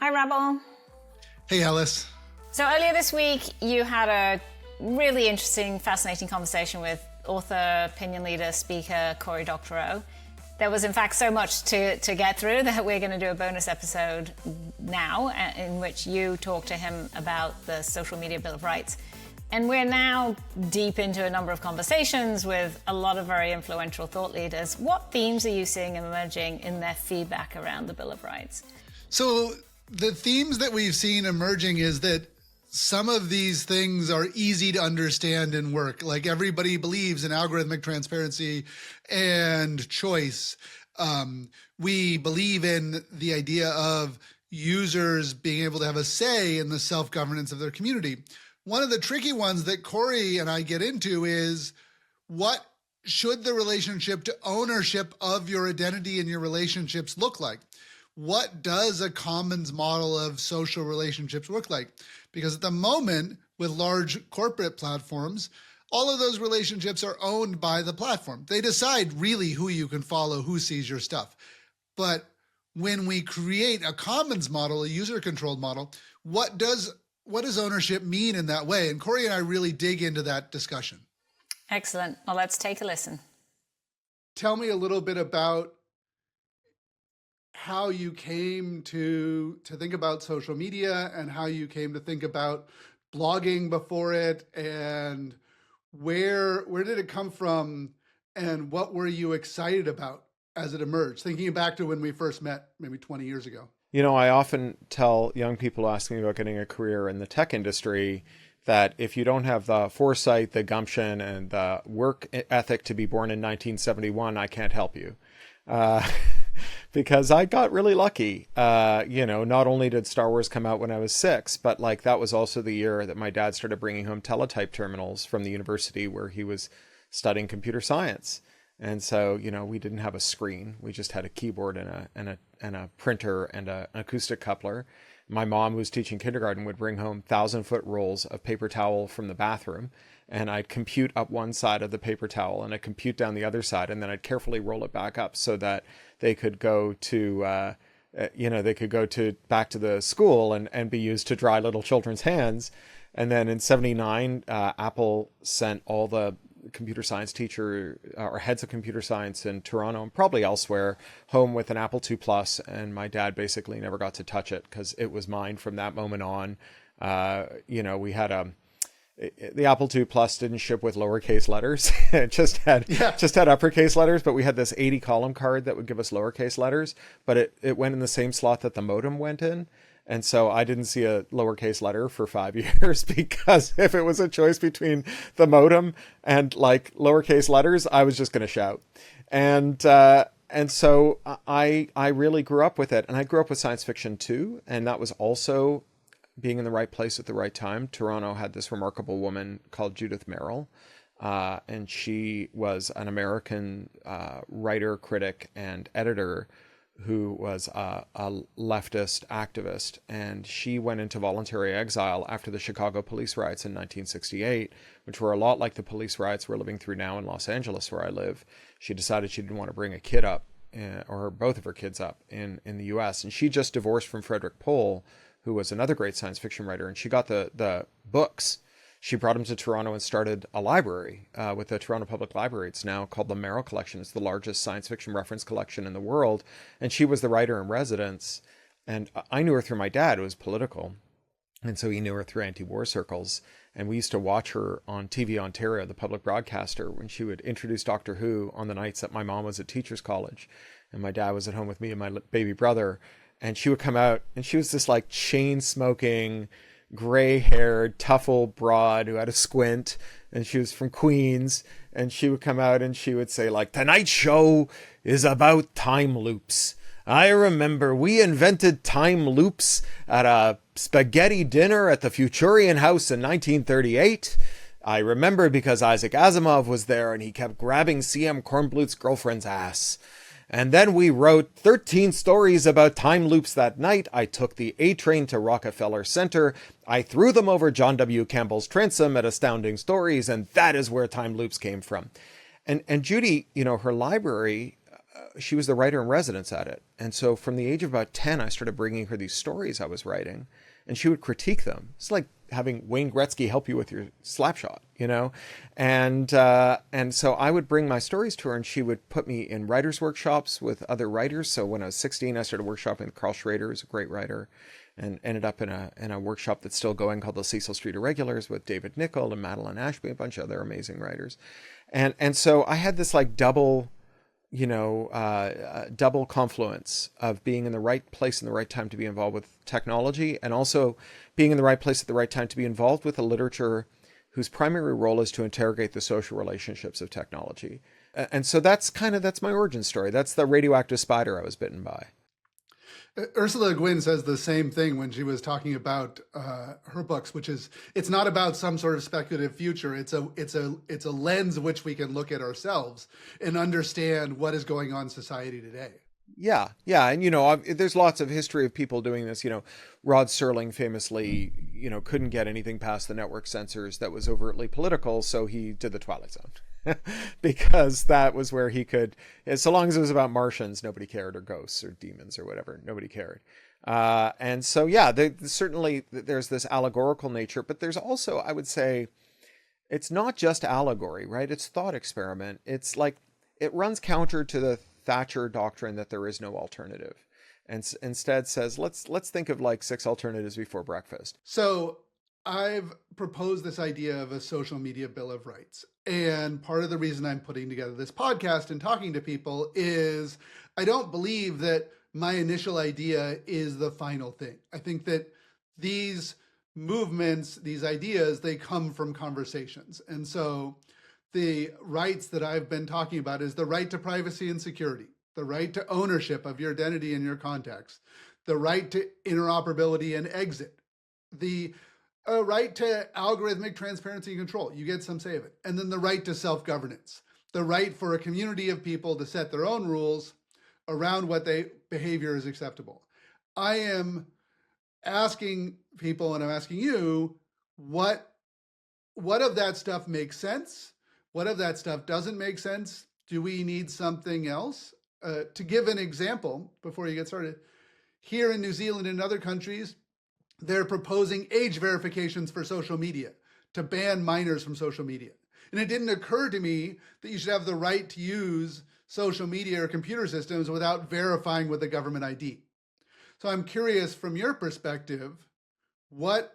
Hi, Rabble. Hey, Alice. So earlier this week, you had a really interesting, fascinating conversation with author, opinion leader, speaker, Cory Doctorow. There was, in fact, so much to get through that we're going to do a bonus episode now in which you talk to him about the social media Bill of Rights. And we're now deep into a number of conversations with a lot of very influential thought leaders. What themes are you seeing emerging in their feedback around the Bill of Rights? So the themes that we've seen emerging is that some of these things are easy to understand and work. Like everybody believes in algorithmic transparency and choice. We believe in the idea of users being able to have a say in the self-governance of their community. One of the tricky ones that Cory and I get into is what should the relationship to ownership of your identity and your relationships look like? What does a commons model of social relationships look like? Because at the moment, with large corporate platforms, all of those relationships are owned by the platform. They decide really who you can follow, who sees your stuff. But when we create a commons model, a user-controlled model, what does ownership mean in that way? And Cory and I really dig into that discussion. Excellent. Well, let's take a listen. Tell me a little bit about how you came to think about social media and how you came to think about blogging before it, and where did it come from, and what were you excited about as it emerged? Thinking back to when we first met maybe 20 years ago. You know, I often tell young people asking me about getting a career in the tech industry that if you don't have the foresight, the gumption, and the work ethic to be born in 1971, I can't help you. Because I got really lucky. Not only did Star Wars come out when I was 6, but that was also the year that my dad started bringing home teletype terminals from the university where he was studying computer science. And so, we didn't have a screen. We just had a keyboard and a printer and an acoustic coupler. My mom, who was teaching kindergarten, would bring home 1,000-foot rolls of paper towel from the bathroom. And I'd compute up one side of the paper towel and I'd compute down the other side. And then I'd carefully roll it back up so that they could go to, back to the school and be used to dry little children's hands. And then in 79, Apple sent all the computer science teacher or heads of computer science in Toronto and probably elsewhere home with an Apple II Plus, and my dad basically never got to touch it because it was mine from that moment on. We had the Apple II Plus didn't ship with lowercase letters. It just had uppercase letters, but we had this 80 column card that would give us lowercase letters, but it went in the same slot that the modem went in. And so I didn't see a lowercase letter for 5 years because if it was a choice between the modem and lowercase letters, I was just going to shout. And so I really grew up with it. And I grew up with science fiction too. And that was also being in the right place at the right time. Toronto had this remarkable woman called Judith Merrill. And she was an American writer, critic, and editor who was a leftist activist, and she went into voluntary exile after the Chicago police riots in 1968, which were a lot like the police riots we're living through now in Los Angeles, where I live. She decided she didn't want to bring a kid up, or both of her kids up in the U.S., and she just divorced from Frederick Pohl, who was another great science fiction writer, and she got the books. She brought him to Toronto and started a library with the Toronto Public Library. It's now called the Merrill Collection. It's the largest science fiction reference collection in the world. And she was the writer in residence. And I knew her through my dad, who was political. And so he knew her through anti-war circles. And we used to watch her on TV Ontario, the public broadcaster, when she would introduce Doctor Who on the nights that my mom was at teacher's college. And my dad was at home with me and my baby brother. And she would come out and she was this chain-smoking, gray-haired, tough old broad who had a squint, and she was from Queens, and she would come out and she would say, tonight's show is about time loops. I remember we invented time loops at a spaghetti dinner at the Futurian House in 1938. I remember because Isaac Asimov was there and he kept grabbing C.M. Kornblut's girlfriend's ass. And then we wrote 13 stories about time loops that night. I took the A train to Rockefeller Center. I threw them over John W. Campbell's transom at Astounding Stories, and that is where time loops came from. And Judy, her library she was the writer in residence at it. And so from the age of about 10, I started bringing her these stories I was writing, and she would critique them. It's like having Wayne Gretzky help you with your slap shot, you know? And so I would bring my stories to her, and she would put me in writers' workshops with other writers. So when I was 16, I started workshopping with Carl Schrader, who's a great writer, and ended up in a workshop that's still going called the Cecil Street Irregulars with David Nichol and Madeline Ashby, a bunch of other amazing writers. And so I had this like double confluence of being in the right place in the right time to be involved with technology, and also being in the right place at the right time to be involved with a literature whose primary role is to interrogate the social relationships of technology. And so that's my origin story. That's the radioactive spider I was bitten by. Ursula Le Guin says the same thing when she was talking about her books, which is it's not about some sort of speculative future. It's a lens which we can look at ourselves and understand what is going on in society today. Yeah. And, there's lots of history of people doing this. Rod Serling famously, couldn't get anything past the network censors that was overtly political, so he did The Twilight Zone. Because that was where he could, so long as it was about Martians, nobody cared, or ghosts or demons or whatever, nobody cared. And so, certainly there's this allegorical nature, but there's also, I would say, it's not just allegory, right? It's thought experiment. It's like, it runs counter to the Thatcher doctrine that there is no alternative, and instead says, let's think of like 6 alternatives before breakfast. So I've proposed this idea of a social media bill of rights. And part of the reason I'm putting together this podcast and talking to people is I don't believe that my initial idea is the final thing. I think that these movements, these ideas, they come from conversations. And so the rights that I've been talking about is the right to privacy and security, the right to ownership of your identity and your context, the right to interoperability and exit, the right to algorithmic transparency and control. You get some say of it. And then the right to self-governance, the right for a community of people to set their own rules around what behavior is acceptable. I am asking people, and I'm asking you, what of that stuff makes sense? What of that stuff doesn't make sense? Do we need something else? To give an example, before you get started, here in New Zealand and other countries, they're proposing age verifications for social media to ban minors from social media. And it didn't occur to me that you should have the right to use social media or computer systems without verifying with a government ID. So I'm curious, from your perspective, what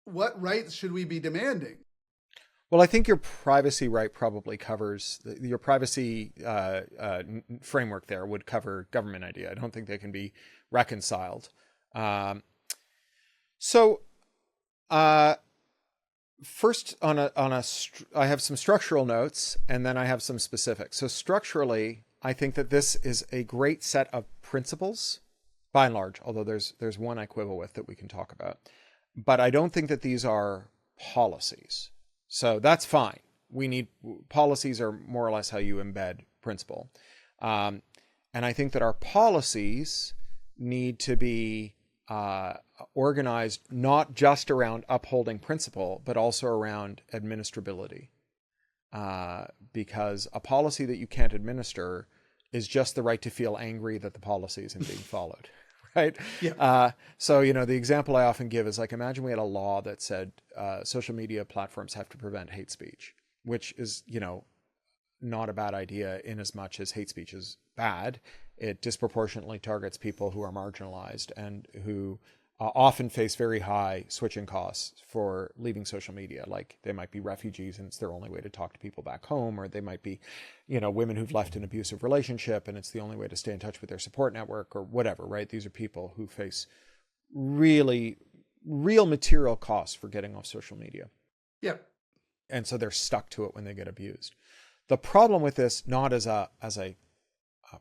rights should we be demanding? Well, I think your privacy right probably covers your privacy framework there would cover government ID. I don't think they can be reconciled. First I have some structural notes, and then I have some specifics. So structurally, I think that this is a great set of principles, by and large, although there's one I quibble with that we can talk about. But I don't think that these are policies. So that's fine. Policies are more or less how you embed principle. And I think that our policies need to be organized not just around upholding principle, but also around administrability. Because a policy that you can't administer is just the right to feel angry that the policy isn't being followed. Right? Yeah. So, the example I often give is like, imagine we had a law that said social media platforms have to prevent hate speech, which is, not a bad idea in as much as hate speech is bad. It disproportionately targets people who are marginalized and who often face very high switching costs for leaving social media. Like they might be refugees and it's their only way to talk to people back home, or they might be, women who've left an abusive relationship and it's the only way to stay in touch with their support network or whatever, right? These are people who face really real material costs for getting off social media. Yeah. And so they're stuck to it when they get abused. The problem with this, not as a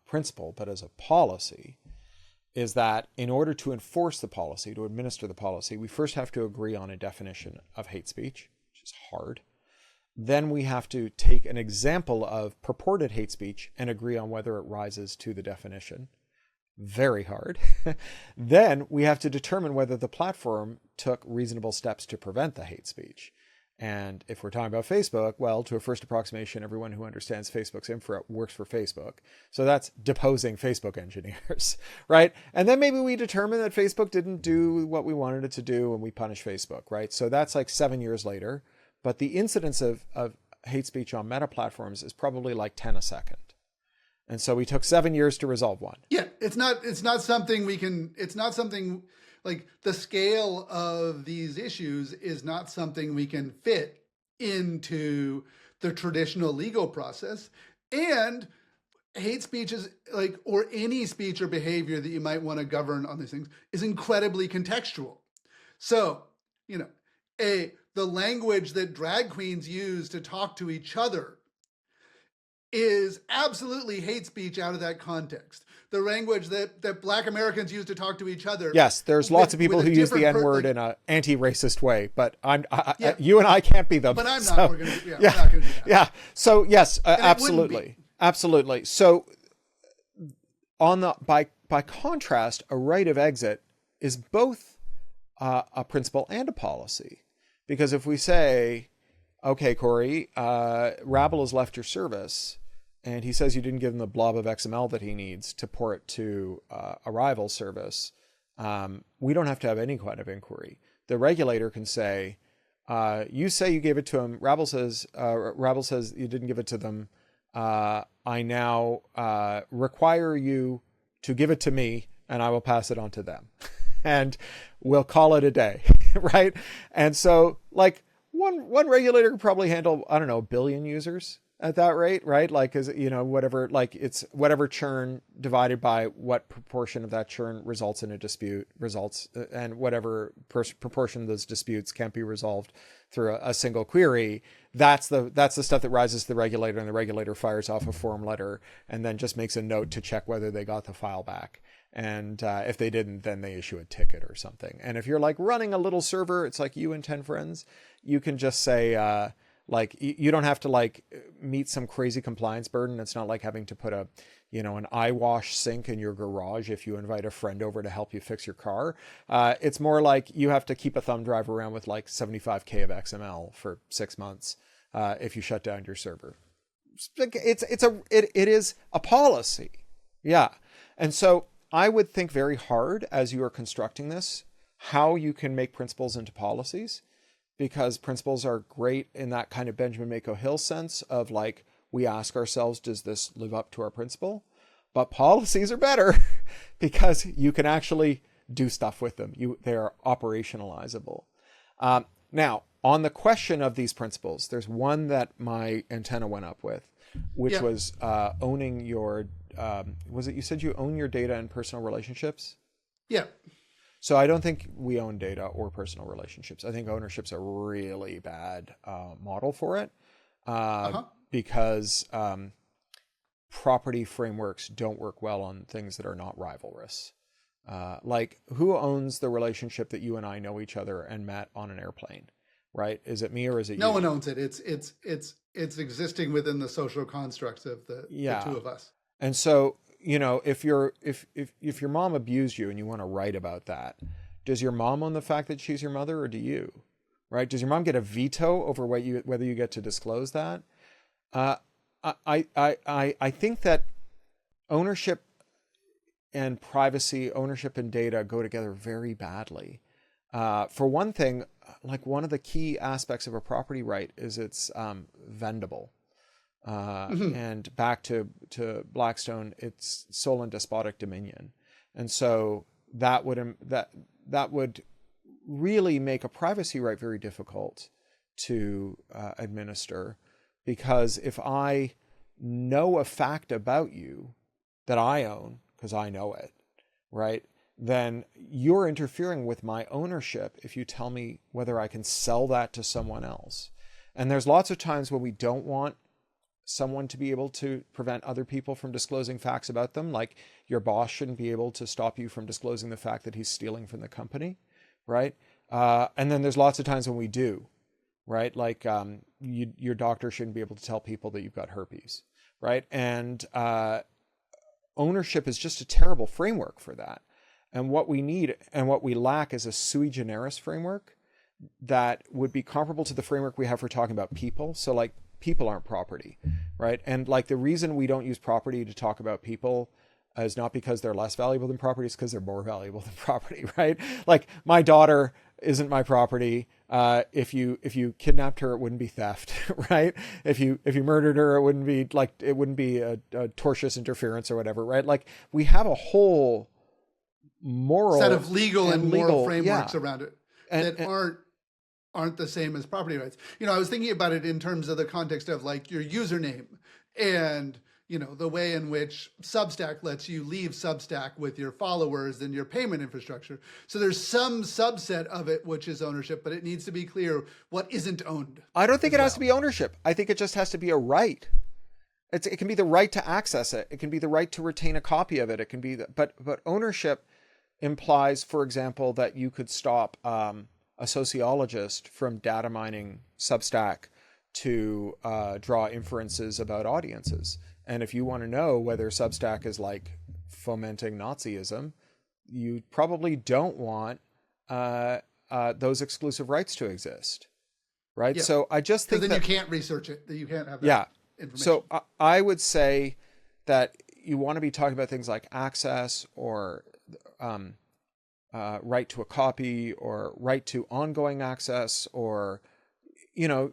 principle, but as a policy, is that in order to enforce the policy, to administer the policy, we first have to agree on a definition of hate speech, which is hard. Then we have to take an example of purported hate speech and agree on whether it rises to the definition. Very hard. Then we have to determine whether the platform took reasonable steps to prevent the hate speech. And if we're talking about Facebook, well, to a first approximation, everyone who understands Facebook's infra works for Facebook. So that's deposing Facebook engineers, right? And then maybe we determine that Facebook didn't do what we wanted it to do and we punish Facebook, right? So that's like 7 years later. But the incidence of hate speech on meta platforms is probably like 10 a second. And so we took 7 years to resolve one. Yeah, it's not something we can, it's not something like the scale of these issues is not something we can fit into the traditional legal process. And hate speech is like, or any speech or behavior that you might want to govern on these things is incredibly contextual. So, you know, the language that drag queens use to talk to each other is absolutely hate speech out of that context. The language that Black Americans use to talk to each other. Yes, there's lots of people who use the N-word in an anti-racist way, but you and I can't be them. But I'm so, not. We're gonna, we're not going to do that. Yeah. So yes, absolutely, absolutely. So by contrast, a right of exit is both a principle and a policy, because if we say, okay, Cory, Rabble has left your service, and he says you didn't give him the blob of XML that he needs to port to a rival service, we don't have to have any kind of inquiry. The regulator can say, you say you gave it to him. Rabble says you didn't give it to them. I now require you to give it to me, and I will pass it on to them. And we'll call it a day, right? And so, like, one regulator could probably handle, I don't know, 1 billion users at that rate, right? Like, is you know, whatever, like it's whatever churn divided by what proportion of that churn results in a dispute results, and whatever proportion of those disputes can't be resolved through a single query. That's the stuff that rises to the regulator, and the regulator fires off a form letter and then just makes a note to check whether they got the file back. And if they didn't, then they issue a ticket or something. And if you're like running a little server, it's like you and 10 friends, you can just say, like, you don't have to like meet some crazy compliance burden. It's not like having to put an eyewash sink in your garage if you invite a friend over to help you fix your car. It's more like you have to keep a thumb drive around with like 75K of XML for 6 months if you shut down your server. It is a policy. Yeah. And so I would think very hard as you are constructing this, how you can make principles into policies, because principles are great in that kind of Benjamin Mako Hill sense of like, we ask ourselves, does this live up to our principle? But policies are better because you can actually do stuff with them. They are operationalizable. Now, on the question of these principles, there's one that my antenna went up with, which was owning your, was it you said you own your data and personal relationships? Yeah. So I don't think we own data or personal relationships. I think ownership's a really bad model for it because property frameworks don't work well on things that are not rivalrous. Like, who owns the relationship that you and I know each other and met on an airplane, right? Is it me or is it you? No one owns it. It's existing within the social constructs of the two of us. And so, you know, if your mom abused you and you want to write about that, does your mom own the fact that she's your mother, or do you? Right? Does your mom get a veto over whether you get to disclose that? I think that ownership and privacy, ownership and data go together very badly. For one thing, like, one of the key aspects of a property right is it's vendable. And back to Blackstone, it's sole and despotic dominion. And so that would really make a privacy right very difficult to administer, because if I know a fact about you that I own, because I know it, right, then you're interfering with my ownership if you tell me whether I can sell that to someone else. And there's lots of times when we don't want someone to be able to prevent other people from disclosing facts about them. Like, your boss shouldn't be able to stop you from disclosing the fact that he's stealing from the company, right? And then there's lots of times when we do, right? Like, your doctor shouldn't be able to tell people that you've got herpes, right? And ownership is just a terrible framework for that. And what we need and what we lack is a sui generis framework that would be comparable to the framework we have for talking about people. So like people aren't property, right? And like the reason we don't use property to talk about people is not because they're less valuable than property, it's because they're more valuable than property, right? Like my daughter isn't my property. If you kidnapped her, it wouldn't be theft, right? If you murdered her, it wouldn't be a tortious interference or whatever, right? Like we have a whole moral set of legal and moral frameworks yeah. around it that aren't the same as property rights. You know, I was thinking about it in terms of the context of like your username and, you know, the way in which Substack lets you leave Substack with your followers and your payment infrastructure. So there's some subset of it which is ownership, but it needs to be clear what isn't owned. I don't think it has to be ownership. I think it just has to be a right. It can be the right to access it. It can be the right to retain a copy of it. It can be but ownership implies, for example, that you could stop a sociologist from data mining Substack to draw inferences about audiences. And if you want to know whether Substack is like fomenting Nazism, you probably don't want those exclusive rights to exist, right? Yeah. So I just think then you can't research it. That you can't have that information. So I would say that you want to be talking about things like access or right to a copy or right to ongoing access, or, you know,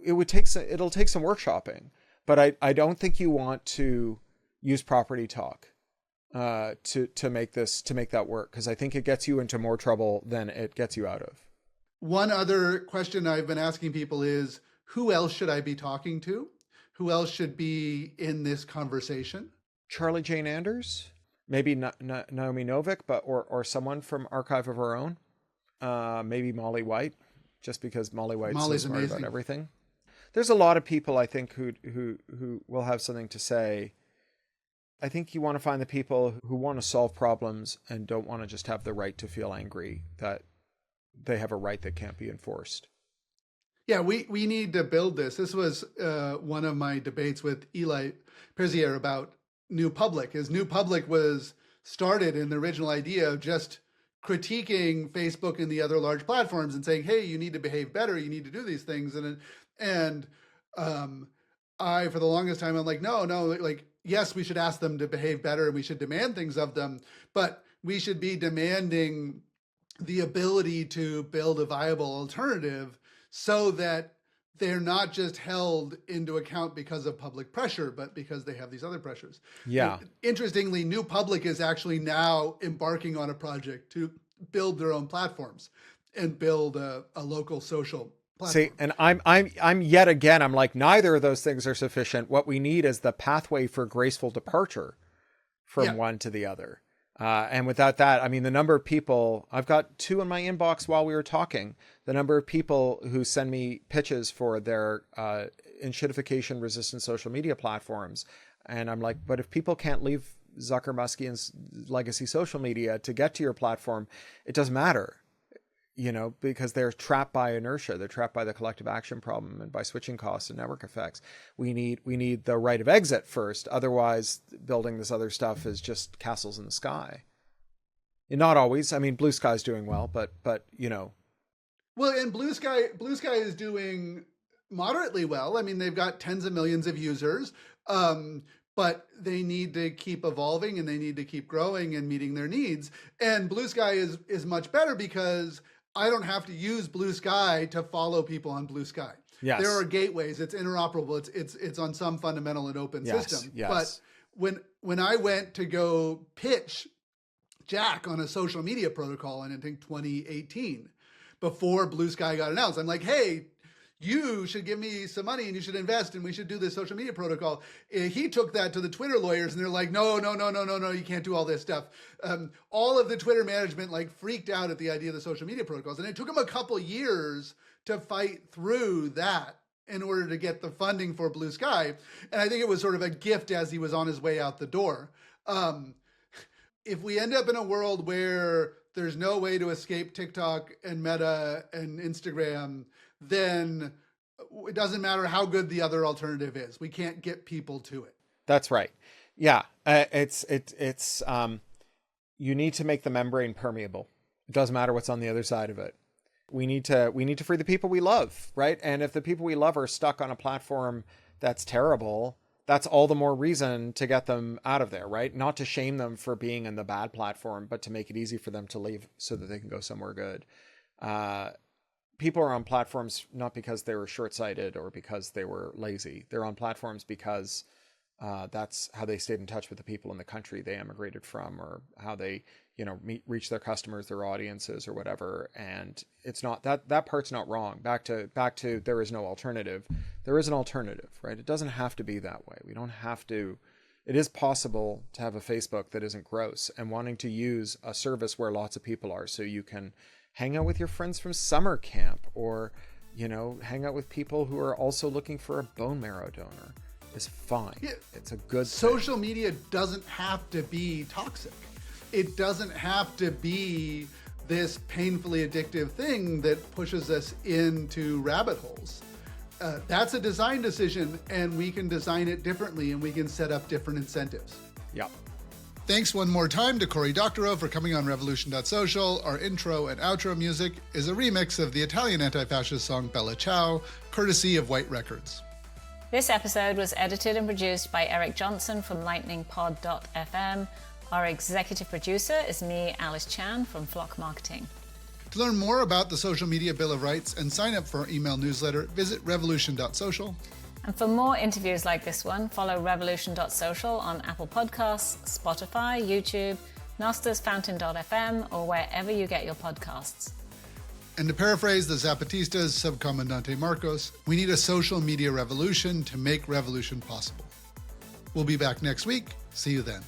it'll take some workshopping, but I don't think you want to use property talk to make that work, because I think it gets you into more trouble than it gets you out of. One other question I've been asking people is, who else should I be talking to? Who else should be in this conversation? Charlie Jane Anders, maybe Naomi Novik, or someone from Archive of Our Own. Maybe Molly White, just because Molly's so smart amazing about everything. There's a lot of people I think who will have something to say. I think you want to find the people who want to solve problems and don't want to just have the right to feel angry that they have a right that can't be enforced. Yeah, we need to build this. This was one of my debates with Eli Perzier about New Public. New Public was started in the original idea of just critiquing Facebook and the other large platforms and saying, hey, you need to behave better. You need to do these things. And I, for the longest time, I'm like, no, like, yes, we should ask them to behave better and we should demand things of them, but we should be demanding the ability to build a viable alternative so that they're not just held into account because of public pressure, but because they have these other pressures. Yeah. And interestingly, New Public is actually now embarking on a project to build their own platforms and build a local social platform. See, and I'm yet again, I'm like, neither of those things are sufficient. What we need is the pathway for graceful departure from one to the other. And without that, I mean, the number of people, I've got 2 in my inbox while we were talking, the number of people who send me pitches for their enshittification resistant social media platforms. And I'm like, but if people can't leave Zucker Muskian's legacy social media to get to your platform, it doesn't matter, you know, because they're trapped by inertia. They're trapped by the collective action problem and by switching costs and network effects. We need the right of exit first. Otherwise, building this other stuff is just castles in the sky. And not always. I mean, Blue Sky is doing well, but you know. Well, and Blue Sky is doing moderately well. I mean, they've got tens of millions of users, but they need to keep evolving and they need to keep growing and meeting their needs. And Blue Sky is much better because I don't have to use Blue Sky to follow people on Blue Sky. Yes. There are gateways. It's interoperable. It's on some fundamental and open system. Yes. But when I went to go pitch Jack on a social media protocol in, I think, 2018, before Blue Sky got announced, I'm like, hey, you should give me some money and you should invest and we should do this social media protocol. He took that to the Twitter lawyers and they're like, no, you can't do all this stuff. All of the Twitter management like freaked out at the idea of the social media protocols. And it took him a couple years to fight through that in order to get the funding for Blue Sky. And I think it was sort of a gift as he was on his way out the door. If we end up in a world where there's no way to escape TikTok and Meta and Instagram, then it doesn't matter how good the other alternative is. We can't get people to it. That's right. Yeah. It's you need to make the membrane permeable. It doesn't matter what's on the other side of it. We need to free the people we love, right? And if the people we love are stuck on a platform that's terrible, that's all the more reason to get them out of there, right? Not to shame them for being in the bad platform, but to make it easy for them to leave so that they can go somewhere good. People are on platforms not because they were short-sighted or because they were lazy. They're on platforms because that's how they stayed in touch with the people in the country they emigrated from, or how they, reach their customers, their audiences, or whatever. And it's not that part's not wrong. Back to there is no alternative. There is an alternative, right? It doesn't have to be that way. We don't have to. It is possible to have a Facebook that isn't gross and wanting to use a service where lots of people are, so you can hang out with your friends from summer camp, or, hang out with people who are also looking for a bone marrow donor. Is fine. Yeah. It's a good Social media doesn't have to be toxic. It doesn't have to be this painfully addictive thing that pushes us into rabbit holes. That's a design decision, and we can design it differently, and we can set up different incentives. Yeah. Thanks one more time to Cory Doctorow for coming on revolution.social. Our intro and outro music is a remix of the Italian anti-fascist song Bella Ciao, courtesy of White Records. This episode was edited and produced by Eric Johnson from lightningpod.fm. Our executive producer is me, Alice Chan, from Flock Marketing. To learn more about the Social Media Bill of Rights and sign up for our email newsletter, visit revolution.social. And for more interviews like this one, follow revolution.social on Apple Podcasts, Spotify, YouTube, Nostos Fountain.fm, or wherever you get your podcasts. And to paraphrase the Zapatistas' Subcomandante Marcos, we need a social media revolution to make revolution possible. We'll be back next week. See you then.